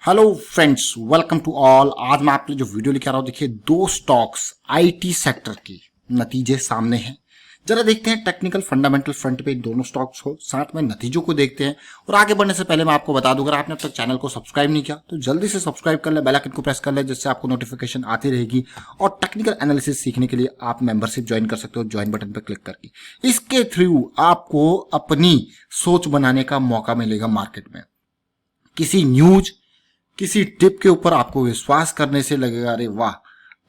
Hello friends, welcome to all. आज मैं आपके लिए जो वीडियो लेकर आ रहा हूँ, देखिए दो स्टॉक्स आईटी सेक्टर की नतीजे सामने हैं। जरा देखते हैं टेक्निकल फंडामेंटल फ्रंट पे दोनों स्टॉक्स हो, साथ में नतीजों को देखते हैं। और आगे बढ़ने से पहले मैं आपको बता दूं, अगर आपने अब तक चैनल को सब्सक्राइब नहीं किया तो जल्दी से सब्सक्राइब कर ले, बेल आइकन को प्रेस कर ले, जिससे आपको नोटिफिकेशन आती रहेगी। और टेक्निकल एनालिसिस सीखने के लिए आप मेंबरशिप ज्वाइन कर सकते हो, ज्वाइन बटन पर क्लिक करके। इसके थ्रू आपको अपनी सोच बनाने का मौका मिलेगा मार्केट में। किसी न्यूज, किसी टिप के ऊपर आपको विश्वास करने से लगेगा अरे वाह,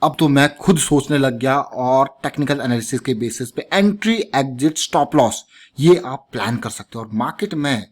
अब तो मैं खुद सोचने लग गया। और टेक्निकल एनालिसिस के बेसिस पे एंट्री, एग्जिट, स्टॉप लॉस ये आप प्लान कर सकते हो। और मार्केट में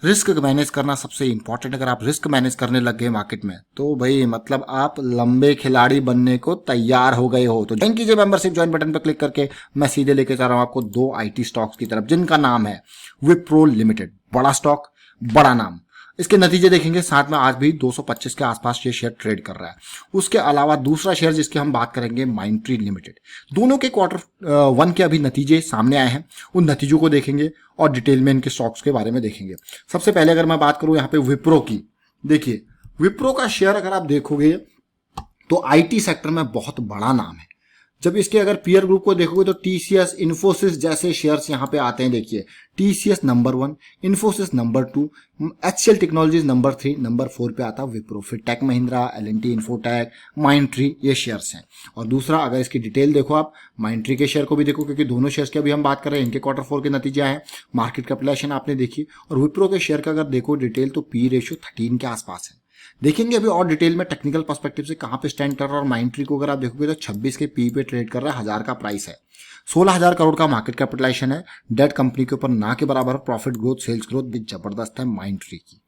रिस्क मैनेज करना सबसे इंपॉर्टेंट। अगर आप रिस्क मैनेज करने लग गए मार्केट में तो भाई मतलब आप लंबे खिलाड़ी बनने को तैयार हो गए हो। तो ज्वाइन कीजिए मेंबरशिप, ज्वाइन बटन पर क्लिक करके। मैं सीधे लेके जा रहा हूं आपको दो आईटी स्टॉक्स की तरफ, जिनका नाम है विप्रो लिमिटेड। बड़ा स्टॉक, बड़ा नाम। इसके नतीजे देखेंगे, साथ में आज भी 225 के आसपास ये शेयर ट्रेड कर रहा है। उसके अलावा दूसरा शेयर जिसकी हम बात करेंगे, माइंडट्री लिमिटेड। दोनों के क्वार्टर 1 के अभी नतीजे सामने आए हैं, उन नतीजों को देखेंगे और डिटेल में इनके स्टॉक्स के बारे में देखेंगे। सबसे पहले अगर मैं बात करूं यहाँ पे विप्रो की, देखिए विप्रो का शेयर अगर आप देखोगे तो आईटी सेक्टर में बहुत बड़ा नाम है। जब इसके अगर पीयर ग्रुप को देखोगे तो टीसीएस, इन्फोसिस जैसे शेयर्स यहाँ पे आते हैं। देखिए TCS number 1, Infosys number 2, HCL technologies number 3, number 4 पे आता है विप्रो। फिर Tech Mahindra, LNT Infotech, Mindtree ये शेयर्स हैं। और दूसरा अगर इसकी डिटेल देखो, आप माइंडट्री के शेयर को भी देखो, क्योंकि दोनों शेयर्स की अभी हम बात कर रहे हैं, इनके क्वार्टर 4 के नतीजे आए हैं। मार्केट कैपिटलाइजेशन आपने देखी। और विप्रो के शेयर का अगर देखो डिटेल तो पी रेशियो 13 के आसपास है। देखेंगे अभी और डिटेल में टेक्निकल पर्सपेक्टिव से कहां पे स्टैंड कर रहा है। और माइंडट्री को अगर आप देखोगे तो 26 के पी पे ट्रेड कर रहा है, 1000 का प्राइस है, 16,000 करोड़ का मार्केट कैपिटलाइजेशन है। डेट कंपनी के ऊपर ना के बराबर। प्रॉफिट ग्रोथ, सेल्स ग्रोथ भी जबरदस्त है माइंडट्री की।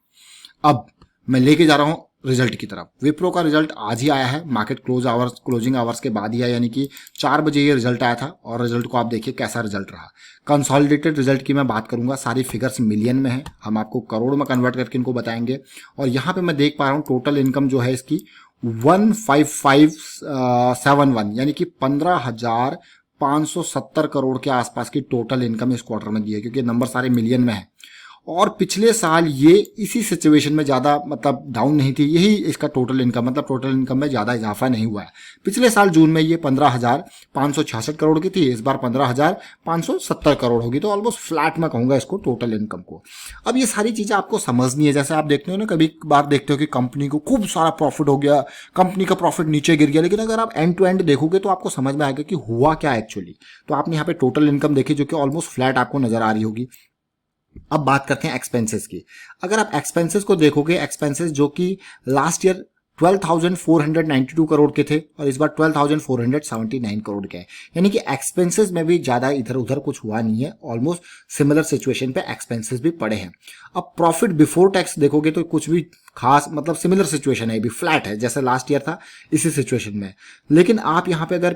अब मैं लेके जा रहा हूं रिजल्ट की तरफ। विप्रो का रिजल्ट आज ही आया है, मार्केट क्लोजिंग आवर्स के बाद ही आया, यानी कि 4 बजे ये रिजल्ट आया था। और रिजल्ट को आप देखिए कैसा रिजल्ट रहा। कंसोलिडेटेड रिजल्ट की मैं बात करूंगा, सारी फिगर्स मिलियन में है, हम आपको करोड़ में कन्वर्ट करके इनको बताएंगे। और यहाँ पे मैं देख पा रहा हूँ टोटल इनकम जो है इसकी 15571, यानी कि 15,570 करोड़ के आसपास की टोटल इनकम इस क्वार्टर में दी है, क्योंकि नंबर सारे मिलियन में है। और पिछले साल ये इसी सिचुएशन में ज्यादा मतलब डाउन नहीं थी, यही इसका टोटल इनकम, मतलब टोटल इनकम में ज्यादा इजाफा नहीं हुआ है। पिछले साल जून में ये 15,566 करोड़ की थी, इस बार 15,570 करोड़ होगी। तो ऑलमोस्ट फ्लैट में कहूंगा इसको टोटल इनकम को। अब ये सारी चीजें आपको समझनी है। जैसे आप देखते हो ना, कभी बार देखते हो कि कंपनी को खूब सारा प्रॉफिट हो गया, कंपनी का प्रॉफिट नीचे गिर गया, लेकिन अगर आप एंड टू एंड देखोगे तो आपको समझ में आएगा कि हुआ क्या एक्चुअली। तो आपने यहाँ पे टोटल इनकम देखी जो कि ऑलमोस्ट फ्लैट आपको नजर आ रही होगी। अब बात करते हैं एक्सपेंसेस की। अगर आप एक्सपेंसेस को देखोगे, एक्सपेंसेस जो कि लास्ट ईयर 12,492 करोड़ के थे और इस बार 12,479 करोड़ के हैं, यानी कि एक्सपेंसेस में भी ज्यादा इधर उधर कुछ हुआ नहीं है। ऑलमोस्ट सिमिलर सिचुएशन पे एक्सपेंसेस भी पड़े हैं। अब प्रॉफिट बिफोर टैक्स देखोगे तो कुछ भी खास मतलब सिमिलर सिचुएशन है, भी फ्लैट है जैसे लास्ट ईयर था इसी सिचुएशन में। लेकिन आप यहाँ पे अगर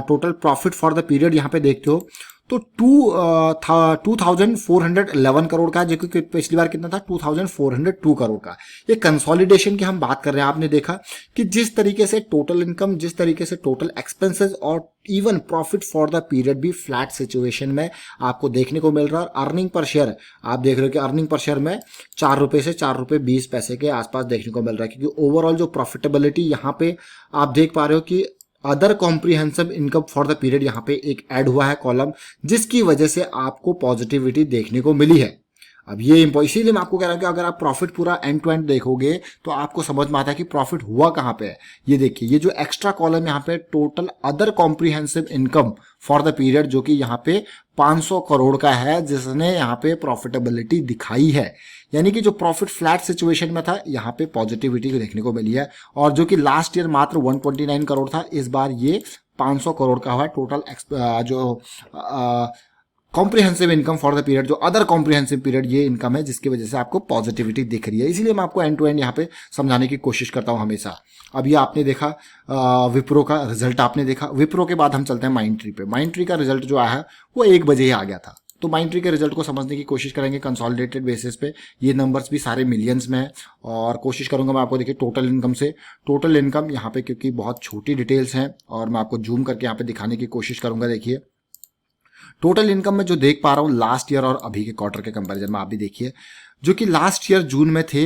total profit for the period यहाँ पे देखते हो तो 2,411 करोड़ का, जो कि पिछली बार कितना था 2,402 करोड़ का। ये कंसोलिडेशन की हम बात कर रहे हैं। आपने देखा कि जिस तरीके से टोटल इनकम, जिस तरीके से टोटल एक्सपेंसेस और even profit for the period भी फ्लैट सिचुएशन में आपको देखने को मिल रहा है। अर्निंग पर शेयर आप देख रहे हो कि अर्निंग पर शेयर में 4 रुपए से 4 रुपए 20 पैसे के आसपास देखने को मिल रहा है, क्योंकि ओवरऑल जो प्रॉफिटेबिलिटी यहाँ पे आप देख पा रहे हो कि other comprehensive income for the period यहाँ पे एक ऐड हुआ है कॉलम, जिसकी वजह से आपको पॉजिटिविटी देखने को मिली है। अब ये इसीलिए मैं आपको कह रहा हूं कि अगर आप प्रॉफिट पूरा एंड टू एंड देखोगे तो आपको समझ में आता है कि प्रॉफिट हुआ कहां पे है। ये देखिए, ये जो एक्स्ट्रा कॉलम यहाँ पे total other comprehensive income for the period, जो कि यहाँ पे 500 करोड़ का है, जिसने यहाँ पे प्रॉफिटेबिलिटी दिखाई है। यानी कि जो प्रॉफिट फ्लैट सिचुएशन में था, यहाँ पे पॉजिटिविटी देखने को मिली है। और जो कि लास्ट ईयर मात्र 129 करोड़ था, इस बार ये 500 करोड़ का हुआ टोटल जो comprehensive income for the period, जो अदर कॉम्प्रिहेंसिव पीरियड ये इनकम है, जिसकी वजह से आपको पॉजिटिविटी दिख रही है। इसलिए मैं आपको एंड टू एंड यहाँ पे समझाने की कोशिश करता हूं हमेशा। अब ये आपने देखा विप्रो का रिजल्ट, आपने देखा। विप्रो के बाद हम चलते हैं माइंडट्री पे। माइंडट्री का रिजल्ट जो आया है वो 1 बजे ही आ गया था। तो माइंडट्री के रिजल्ट को समझने की कोशिश करेंगे कंसोलिडेटेड बेसिस पे। ये नंबर्स भी सारे मिलियंस में है और कोशिश करूंगा मैं आपको देखिए टोटल इनकम से। टोटल इनकम यहाँ पे क्योंकि बहुत छोटी डिटेल्स हैं और मैं आपको जूम करके यहाँ पे दिखाने की कोशिश करूंगा। देखिए टोटल इनकम में जो देख पा रहा हूं लास्ट ईयर और अभी के क्वार्टर के कंपैरिजन में, आप भी देखिए, जो कि लास्ट ईयर जून में थे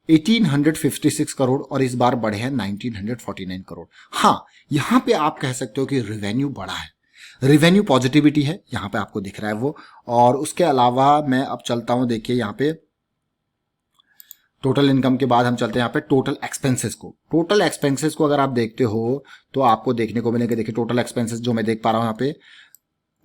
1856 करोड़ और इस बार बढ़े हैं 1949 करोड़। हाँ, यहां पे आप कह सकते हो कि रेवेन्यू बढ़ा है, रेवेन्यू पॉजिटिविटी है, यहां पे आपको दिख रहा है वो। और उसके अलावा मैं अब चलता हूं, देखिए यहां पे टोटल इनकम के बाद हम चलते हैं यहाँ पे टोटल एक्सपेंसेस को। टोटल एक्सपेंसेस को अगर आप देखते हो तो आपको देखने को मिलेगा, देखिए टोटल एक्सपेंसेस जो मैं देख पा रहा हूं यहाँ पे,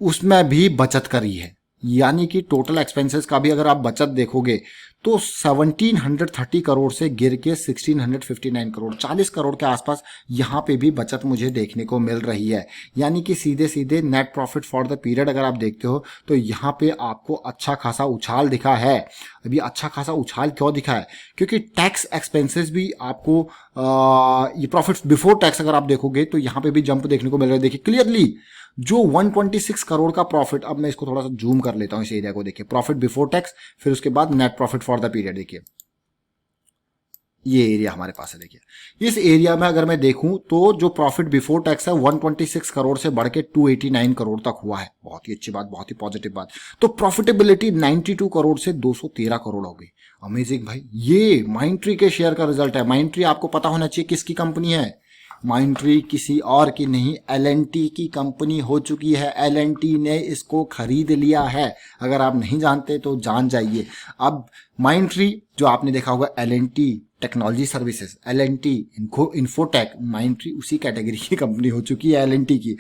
उसमें भी बचत करी है। यानी कि टोटल एक्सपेंसेस का भी अगर आप बचत देखोगे तो 1730 करोड़ से गिर के 1659 करोड़, 40 करोड़ के आसपास यहां पे भी बचत मुझे देखने को मिल रही है। यानी कि सीधे सीधे net profit for the period अगर आप देखते हो तो यहां पे आपको अच्छा खासा उछाल दिखा है। अभी अच्छा खासा उछाल क्यों दिखा है? क्योंकि टैक्स एक्सपेंसेस भी आपको ये प्रॉफिट बिफोर टैक्स अगर आप देखोगे तो यहां पे भी जंप देखने को मिल रहा है। देखिए क्लियरली जो 126 करोड़ का प्रॉफिट, अब मैं इसको थोड़ा सा जूम कर लेता हूं इस एरिया को, देखिए प्रॉफिट बिफोर टैक्स, फिर उसके बाद net profit for the period. देखिए ये एरिया हमारे पास है। देखिए इस एरिया में अगर मैं देखूं तो जो प्रॉफिट बिफोर टैक्स है 126 करोड़ से बढ़ के 289 करोड़ तक हुआ है। बहुत ही अच्छी बात, बहुत ही पॉजिटिव बात। तो प्रॉफिटेबिलिटी 92 करोड़ से 213 करोड़ हो गई। अमेजिंग भाई, ये माइंडट्री के शेयर का रिजल्ट है। माइंडट्री आपको पता होना चाहिए किसकी कंपनी है। माइंडट्री किसी और की नहीं, एल&टी की कंपनी हो चुकी है। एल&टी ने इसको खरीद लिया है। अगर आप नहीं जानते तो जान जाइए। अब माइंडट्री जो आपने देखा होगा, L&T technology services, L&T infotech, Mindtree उसी कैटेगरी की कंपनी हो चुकी है एल&टी की।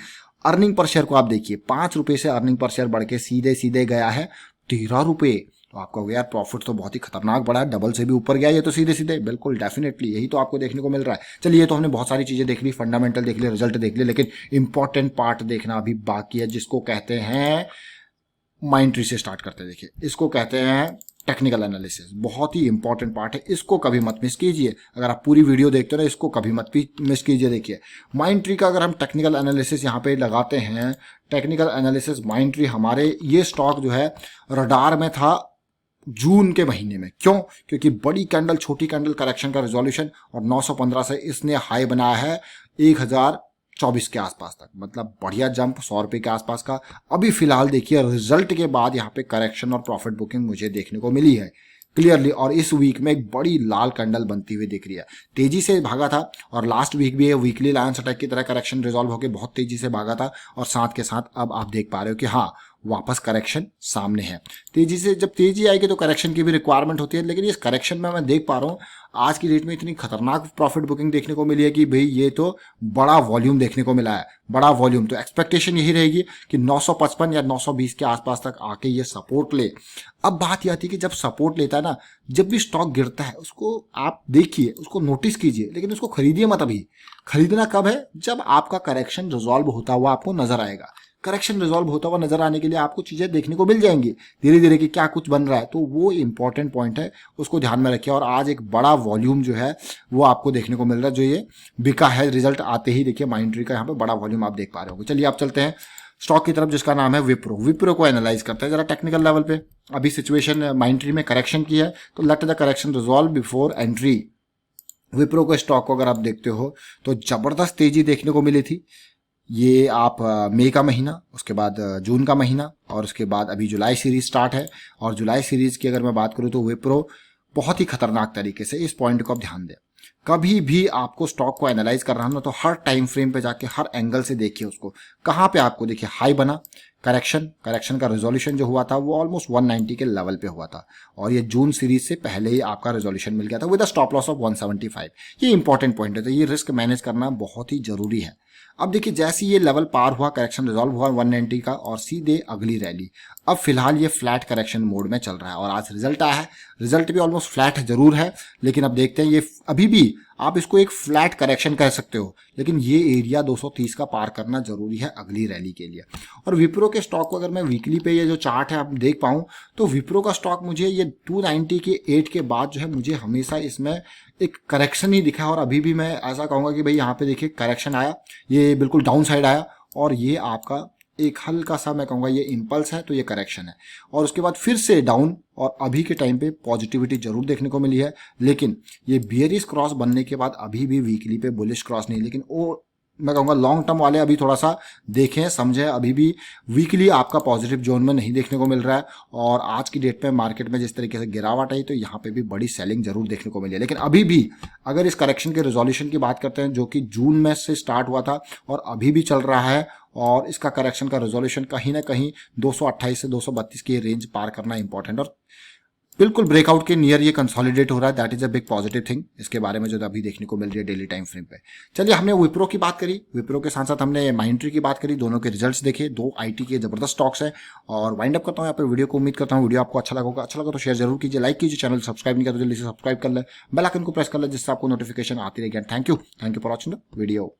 अर्निंग पर शेयर को आप देखिए, 5 रुपए से अर्निंग पर शेयर बढ़ के सीधे सीधे गया है 13 रुपए। तो आपका यार प्रॉफिट तो बहुत ही खतरनाक बढ़ा है, डबल से भी ऊपर गया ये तो सीधे सीधे। बिल्कुल डेफिनेटली यही तो आपको देखने को मिल रहा है। चलिए, ये तो हमने बहुत सारी चीजें देख ली, फंडामेंटल देख लिए, रिजल्ट देख लिए, लेकिन इंपॉर्टेंट पार्ट देखना अभी बाकी है, जिसको कहते हैं माइंडट्री से स्टार्ट करते हैं। देखिए इसको कहते हैं टेक्निकल एनालिसिस। बहुत ही इंपॉर्टेंट पार्ट है, इसको कभी मत मिस कीजिए। अगर आप पूरी वीडियो देखते हो ना, इसको कभी मत मिस कीजिए। देखिए माइंडट्री का अगर हम टेक्निकल एनालिसिस यहाँ पे लगाते हैं, टेक्निकल एनालिसिस माइंडट्री, हमारे ये स्टॉक जो है रडार में था जून के महीने में। क्यों? क्योंकि बड़ी कैंडल छोटी कैंडल करेक्शन का रिजोल्यूशन, और 915 से इसने हाई बनाया है 1024 के आसपास तक, मतलब बढ़िया जंप 100 रुपए के आसपास का। अभी फिलहाल देखिए रिजल्ट के बाद यहाँ पे करेक्शन और प्रॉफिट बुकिंग मुझे देखने को मिली है क्लियरली, और इस वीक में एक बड़ी लाल कैंडल बनती हुई दिख रही है। तेजी से भागा था, और लास्ट वीक भी वीकली लायंस अटैक की तरह करेक्शन रिजॉल्व होकर बहुत तेजी से भागा था, और साथ के साथ अब आप देख पा रहे हो कि हाँ वापस करेक्शन सामने है। तेजी से जब तेजी आएगी तो करेक्शन की भी रिक्वायरमेंट होती है, लेकिन इस करेक्शन में मैं देख पा रहा हूँ आज की डेट में इतनी खतरनाक प्रॉफिट बुकिंग देखने को मिली है कि भाई ये तो बड़ा वॉल्यूम देखने को मिला है, बड़ा वॉल्यूम। तो एक्सपेक्टेशन यही रहेगी कि 955 या 920 के आसपास तक आके ये सपोर्ट ले। अब बात यह आती है कि जब सपोर्ट लेता है ना, जब भी स्टॉक गिरता है उसको आप देखिए, उसको नोटिस कीजिए, लेकिन उसको खरीदिए मत। अभी खरीदना कब है? जब आपका करेक्शन रिजॉल्व होता हुआ आपको नजर आएगा। करेक्शन रिजॉल्व होता हुआ नजर आने के लिए आपको चीजें देखने को मिल जाएंगी धीरे धीरे कि क्या कुछ बन रहा है। तो वो इंपॉर्टेंट पॉइंट है, उसको ध्यान में रखिए। और आज एक बड़ा वॉल्यूम जो है वो आपको देखने को मिल रहा है, जो ये बिका है रिजल्ट आते ही। देखिए माइंडट्री का यहाँ पे बड़ा वॉल्यूम आप देख पा रहे होंगे। चलिए आप चलते हैं स्टॉक की तरफ जिसका नाम है विप्रो। विप्रो को एनालाइज करते हैं जरा टेक्निकल लेवल पे। अभी सिचुएशन माइंडट्री में करेक्शन की है, तो let the correction resolve before entry. Wipro के स्टॉक को अगर आप देखते हो तो जबरदस्त तेजी देखने को मिली थी। ये आप मई का महीना, उसके बाद जून का महीना, और उसके बाद अभी जुलाई सीरीज स्टार्ट है। और जुलाई सीरीज की अगर मैं बात करूं तो विप्रो बहुत ही खतरनाक तरीके से, इस पॉइंट को आप ध्यान दें। कभी भी आपको स्टॉक को एनालाइज कर रहा ना, तो हर टाइम फ्रेम पे जाके हर एंगल से देखिए उसको। कहाँ पे आपको देखिए हाई बना, करेक्शन का रेजोल्यूशन जो हुआ था वो ऑलमोस्ट 190 के लेवल पे हुआ था, और ये जून सीरीज से पहले ही आपका रेजोल्यूशन मिल गया था with a stop loss of 175। ये इंपॉर्टेंट पॉइंट है, तो ये रिस्क मैनेज करना बहुत ही जरूरी है। अब देखिए जैसे ये लेवल पार हुआ, करेक्शन रिजॉल्व हुआ 190 का, और सीधे अगली रैली। अब फिलहाल ये फ्लैट करेक्शन मोड में चल रहा है, और आज रिजल्ट आया है। रिजल्ट भी ऑलमोस्ट फ्लैट जरूर है, लेकिन अब देखते हैं, ये अभी भी आप इसको एक फ्लैट करेक्शन कह सकते हो, लेकिन ये एरिया 230 का पार करना जरूरी है अगली रैली के लिए। और विप्रो के स्टॉक को अगर मैं वीकली पे ये जो चार्ट है आप देख पाऊं, तो विप्रो का स्टॉक मुझे ये 290 के 8 के बाद जो है मुझे हमेशा इसमें एक करेक्शन ही दिखा है। और अभी भी मैं ऐसा कहूंगा कि भाई यहाँ पे देखिए करेक्शन आया, ये बिल्कुल डाउन साइड आया, और ये आपका एक हल्का सा मैं कहूंगा ये इंपल्स है, तो ये करेक्शन है। और उसके बाद फिर से डाउन, और अभी के टाइम पे पॉजिटिविटी जरूर देखने को मिली है, लेकिन ये बियरिश क्रॉस बनने के बाद अभी भी वीकली पे बुलिश क्रॉस नहीं, लेकिन वो मैं कहूँगा लॉन्ग टर्म वाले अभी थोड़ा सा देखें समझें। अभी भी वीकली आपका पॉजिटिव जोन में नहीं देखने को मिल रहा है, और आज की डेट में मार्केट में जिस तरीके से गिरावट आई तो यहाँ पे भी बड़ी सेलिंग जरूर देखने को मिली है। लेकिन अभी भी अगर इस करेक्शन के रिजोल्यूशन की बात करते हैं जो कि जून में से स्टार्ट हुआ था और अभी भी चल रहा है, और इसका करेक्शन का रिजोल्यूशन कहीं ना कहीं 228 से 232 की रेंज पार करना इंपॉर्टेंट, और बिल्कुल ब्रेकआउट के नियर ये कंसोलिडेट हो रहा है। That is a big positive thing इसके बारे में जो अभी देखने को मिल रही है डेली टाइम फ्रेम पे। चलिए, हमने विप्रो की बात करी, विप्रो के साथ साथ हमने माइंडट्री की बात करी, दोनों के रिजल्ट्स देखे, दो आईटी के जबरदस्त स्टॉक्स हैं। और वाइंड अप करता हूँ यहाँ पे वीडियो को। उम्मीद करता हूँ वीडियो आपको अच्छा लगा होगा। अच्छा लगा तो शेयर जरूर कीजिए, लाइक कीजिए, चैनल सब्सक्राइब नहीं किया तो जल्दी से सब्सक्राइब कर ले, बेल आइकन को प्रेस कर ले जिससे आपको नोटिफिकेशन आती रहेगी। Thank you for watching the video.